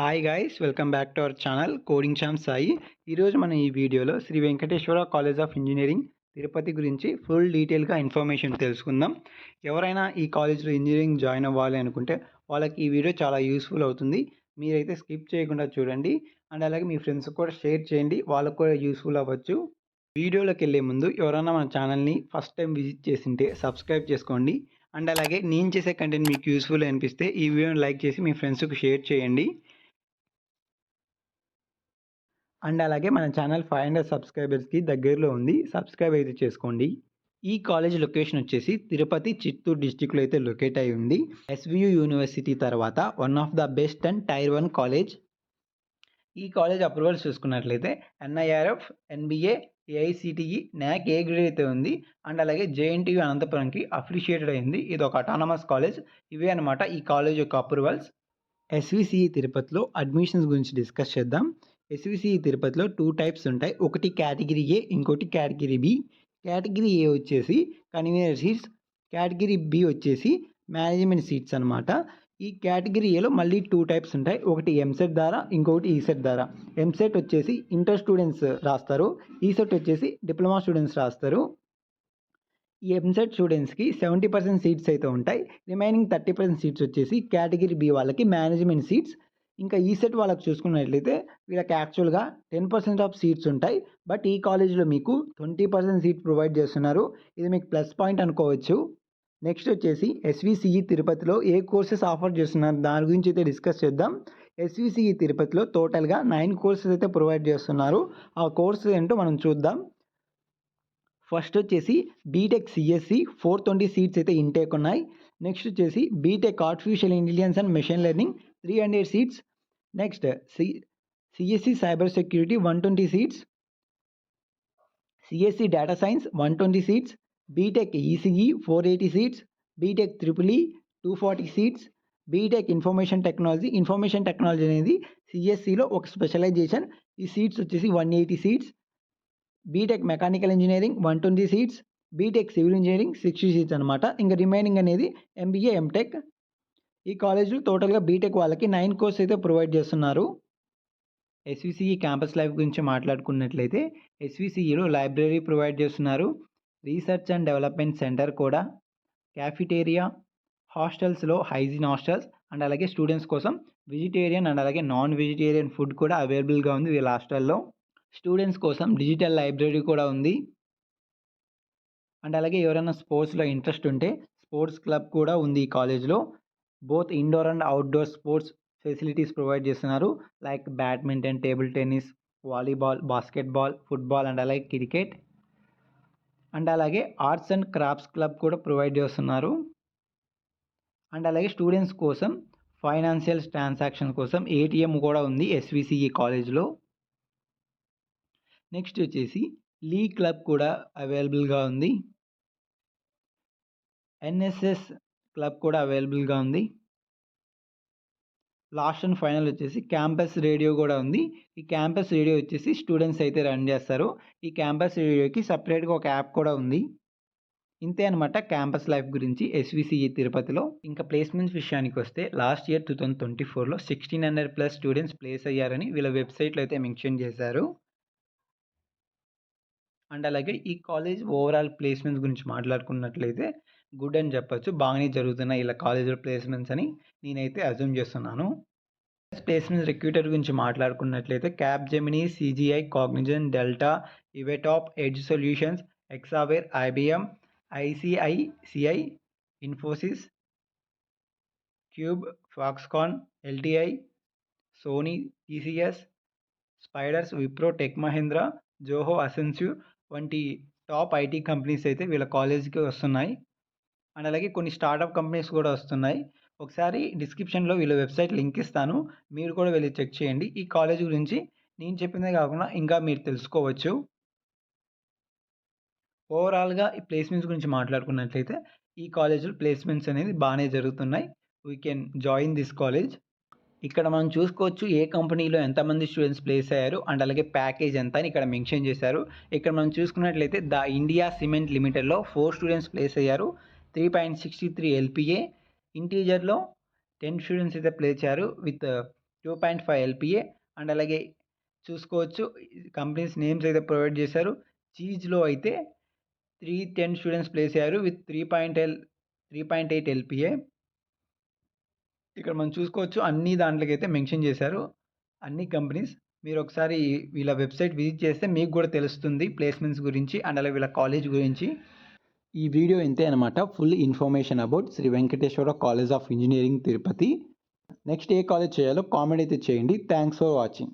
Hi guys, welcome back to our channel coding champ Sai. ఈరోజు మనం ఈ వీడియోలో Shri Venkateswara college of engineering Tirupati గురించి ఫుల్ డీటెయిల్గా ఇన్ఫర్మేషన్ తెలుసుకుందాం. ఎవరైనా ఈ కాలేజ్లో ఇంజనీరింగ్ జాయిన్ అవ్వాలి అనుకుంటే వాళ్ళకి ఈ వీడియో చాలా యూస్ఫుల్ అవుతుంది. మీరైతే స్కిప్ చేయకుండా చూడండి అండ్ అలాగే మీ ఫ్రెండ్స్కి కూడా షేర్ చేయండి, వాళ్ళకు కూడా యూస్ఫుల్ అవ్వచ్చు. వీడియోలోకి వెళ్ళే ముందు ఎవరైనా మన ఛానల్ని ఫస్ట్ టైం విజిట్ చేసింటే సబ్స్క్రైబ్ చేసుకోండి అండ్ అలాగే నేను చేసే కంటెంట్ మీకు యూస్ఫుల్ అనిపిస్తే ఈ వీడియోని లైక్ చేసి మీ ఫ్రెండ్స్కి షేర్ చేయండి. అండ్ అలాగే మన ఛానల్ 500 సబ్స్క్రైబర్స్కి దగ్గరలో ఉంది, సబ్స్క్రైబ్ అయితే చేసుకోండి. ఈ కాలేజ్ లొకేషన్ వచ్చేసి తిరుపతి, చిత్తూరు డిస్టిక్లో అయితే లొకేట్ అయి ఉంది. ఎస్వియు యూనివర్సిటీ తర్వాత one of the best and tier 1 college. ఈ కాలేజ్ అప్రూవల్స్ చూసుకున్నట్లయితే NIRF, NBA, AICTE, NAAC A grade అయితే ఉంది అండ్ అలాగే జేఎన్టీయూ అనంతపురంకి అఫిలిషియేటెడ్ అయింది. ఇది ఒక అటానమస్ కాలేజ్. ఇవే అనమాట ఈ కాలేజ్ యొక్క అప్రూవల్స్. ఎస్విసిఈ తిరుపతిలో అడ్మిషన్స్ గురించి డిస్కస్ చేద్దాం. ఎస్విసిఈ తిరుపతిలో 2 టైప్స్ ఉంటాయి. ఒకటి కేటగిరీ ఏ, ఇంకోటి కేటగిరీ బి. కేటగిరీ ఏ వచ్చేసి కన్వీనర్ సీట్స్, కేటగిరీ బి వచ్చేసి మేనేజ్మెంట్ సీట్స్ అనమాట. ఈ కేటగిరీ ఏలో మళ్ళీ 2 టైప్స్ ఉంటాయి. ఒకటి ఎంసెట్ ద్వారా, ఇంకొకటి ఈసెట్ ద్వారా. ఎంసెట్ వచ్చేసి ఇంటర్ స్టూడెంట్స్ రాస్తారు, ఈసెట్ వచ్చేసి డిప్లొమా స్టూడెంట్స్ రాస్తారు. ఈ ఎంసెట్ స్టూడెంట్స్కి 70% సీట్స్ అయితే ఉంటాయి. రిమైనింగ్ 30% సీట్స్ వచ్చేసి కేటగిరీ బి వాళ్ళకి మేనేజ్మెంట్ సీట్స్. ఇంకా ఈసెట్ వాళ్ళకి చూసుకున్నట్లయితే వీళ్ళకి యాక్చువల్గా 10% ఆఫ్ సీట్స్ ఉంటాయి. బట్ ఈ కాలేజ్లో మీకు 20% సీట్ ప్రొవైడ్ చేస్తున్నారు. ఇది మీకు ప్లస్ పాయింట్ అనుకోవచ్చు. నెక్స్ట్ వచ్చేసి ఎస్విసిఈ తిరుపతిలో ఏ కోర్సెస్ ఆఫర్ చేస్తున్నారు దాని గురించి అయితే డిస్కస్ చేద్దాం. ఎస్విసిఈ తిరుపతిలో టోటల్గా 9 కోర్సెస్ అయితే ప్రొవైడ్ చేస్తున్నారు. ఆ కోర్సెస్ ఏంటో మనం చూద్దాం. ఫస్ట్ వచ్చేసి బీటెక్ సిఎస్సి 420 సీట్స్ అయితే ఇంటేక్ ఉన్నాయి. నెక్స్ట్ వచ్చేసి BTech artificial intelligence and machine learning 300 seats. Next CSC cyber security 120 seats. CSC data science 120 seats. BTech ECE 480 seats. BTech triple E 240 seats. BTech information technology అనేది సిఎస్సిలో ఒక specialisation. ఈ seats వచ్చేసి 180 seats. BTech mechanical engineering 120 seats. BTech civil engineering 60 seats అనమాట. ఇంకా remaining అనేది MBA, MTech. ఈ కాలేజ్లో టోటల్గా బీటెక్ వాళ్ళకి 9 కోర్స్ అయితే ప్రొవైడ్ చేస్తున్నారు. ఎస్విసిఈ క్యాంపస్ లైఫ్ గురించి మాట్లాడుకున్నట్లయితే ఎస్విసిఈలో లైబ్రరీ ప్రొవైడ్ చేస్తున్నారు, రీసెర్చ్ అండ్ డెవలప్మెంట్ సెంటర్ కూడా, క్యాఫిటేరియా, హాస్టల్స్లో హైజీన్ హాస్టల్స్ అండ్ అలాగే స్టూడెంట్స్ కోసం వెజిటేరియన్ అండ్ అలాగే నాన్ వెజిటేరియన్ ఫుడ్ కూడా అవైలబుల్గా ఉంది వీళ్ళ హాస్టల్లో. స్టూడెంట్స్ కోసం డిజిటల్ లైబ్రరీ కూడా ఉంది. అండ్ అలాగే ఎవరైనా స్పోర్ట్స్లో ఇంట్రెస్ట్ ఉంటే స్పోర్ట్స్ క్లబ్ కూడా ఉంది ఈ కాలేజ్లో. Both indoor and outdoor sports facilities provide చేస్తున్నారు, like badminton, table tennis, volleyball, basketball, football and అలాగే క్రికెట్. అండ్ అలాగే ఆర్ట్స్ అండ్ క్రాఫ్ట్స్ క్లబ్ కూడా ప్రొవైడ్ చేస్తున్నారు. అండ్ అలాగే స్టూడెంట్స్ కోసం ఫైనాన్షియల్ ట్రాన్సాక్షన్ కోసం ఏటీఎం కూడా ఉంది ఎస్విసిఈ కాలేజ్లో. నెక్స్ట్ వచ్చేసి లీ క్లబ్ కూడా అవైలబుల్గా ఉంది. ఎన్ఎస్ఎస్ క్లబ్ కూడా అవైలబుల్గా ఉంది. లాస్ట్ అండ్ ఫైనల్ వచ్చేసి క్యాంపస్ రేడియో కూడా ఉంది. ఈ క్యాంపస్ రేడియో వచ్చేసి స్టూడెంట్స్ అయితే రన్ చేస్తారు. ఈ క్యాంపస్ రేడియోకి సపరేట్గా ఒక యాప్ కూడా ఉంది. ఇంతే అనమాట క్యాంపస్ లైఫ్ గురించి ఎస్విసిఈ తిరుపతిలో. ఇంకా ప్లేస్మెంట్స్ విషయానికి వస్తే లాస్ట్ ఇయర్ 2024లో 1600+ స్టూడెంట్స్ ప్లేస్ అయ్యారని వీళ్ళ వెబ్సైట్లో అయితే మెన్షన్ చేశారు. అండ్ అలాగే ఈ కాలేజ్ ఓవరాల్ ప్లేస్మెంట్స్ గురించి మాట్లాడుకున్నట్లయితే గుడ్ అని చెప్పొచ్చు. బాగానే జరుగుతున్నాయి ఇలా కాలేజ్లో ప్లేస్మెంట్స్ అని నేనైతే అజ్యూమ్ చేస్తున్నాను. ప్లేస్మెంట్స్ రిక్రూటర్ గురించి మాట్లాడుకున్నట్లయితే క్యాప్జెమినీ, సిజిఐ, కాగ్నిజెంట్, డెల్టా, ఇవెటాప్, ఎడ్జ్ సొల్యూషన్స్, ఎక్సావేర్, IBM, ICICI, Infosys, cube, Foxconn, LTI, Sony, TCS, spiders, Wipro, tech Mahindra, Zoho, అసెన్సివ్ వంటి టాప్ ఐటీ కంపెనీస్ అయితే వీళ్ళ కాలేజీకి వస్తున్నాయి. అండ్ అలాగే కొన్ని స్టార్టప్ కంపెనీస్ కూడా వస్తున్నాయి. ఒకసారి డిస్క్రిప్షన్లో వీళ్ళ వెబ్సైట్ లింక్ ఇస్తాను, మీరు కూడా వెళ్ళి చెక్ చేయండి. ఈ కాలేజ్ గురించి నేను చెప్పిందే కాకుండా ఇంకా మీరు తెలుసుకోవచ్చు. ఓవరాల్గా ఈ ప్లేస్మెంట్స్ గురించి మాట్లాడుకున్నట్లయితే ఈ కాలేజ్లో ప్లేస్మెంట్స్ అనేది బాగానే జరుగుతున్నాయి. We can join this college. ఇక్కడ మనం చూసుకోవచ్చు ఏ కంపెనీలో ఎంతమంది స్టూడెంట్స్ ప్లేస్ అయ్యారు అండ్ అలాగే ప్యాకేజ్ ఎంత అని ఇక్కడ మెన్షన్ చేశారు. ఇక్కడ మనం చూసుకున్నట్లయితే ద ఇండియా సిమెంట్ లిమిటెడ్లో 4 స్టూడెంట్స్ ప్లేస్ అయ్యారు, 3.63 LPA. ఇంటీజర్లో 10 స్టూడెంట్స్ అయితే ప్లేస్ అయ్యారు విత్ 2.5 ఎల్పిఏ అండ్ అలాగే చూసుకోవచ్చు కంపెనీస్ నేమ్స్ అయితే ప్రొవైడ్ చేశారు. చీజ్‌లో అయితే 310 స్టూడెంట్స్ ప్లేస్ అయ్యారు విత్ 3.8 ఎల్పిఏ. ఇక్కడ మనం చూసుకోవచ్చు అన్ని దాంట్లోకైతే మెన్షన్ చేశారు. అన్ని కంపెనీస్ మీరు ఒకసారి వీళ్ళ వెబ్‌సైట్ విజిట్ చేస్తే మీకు కూడా తెలుస్తుంది ప్లేస్‌మెంట్స్ గురించి అండ్ అలాగే వీళ్ళ కాలేజ్ గురించి. ఈ వీడియో ఇంతే అనమాట. Full information about Shri Venkateswara college of engineering Tirupati. Next ఏ కాలేజ్ చేయాలో కామెంట్ అయితే చేయండి. Thanks for watching.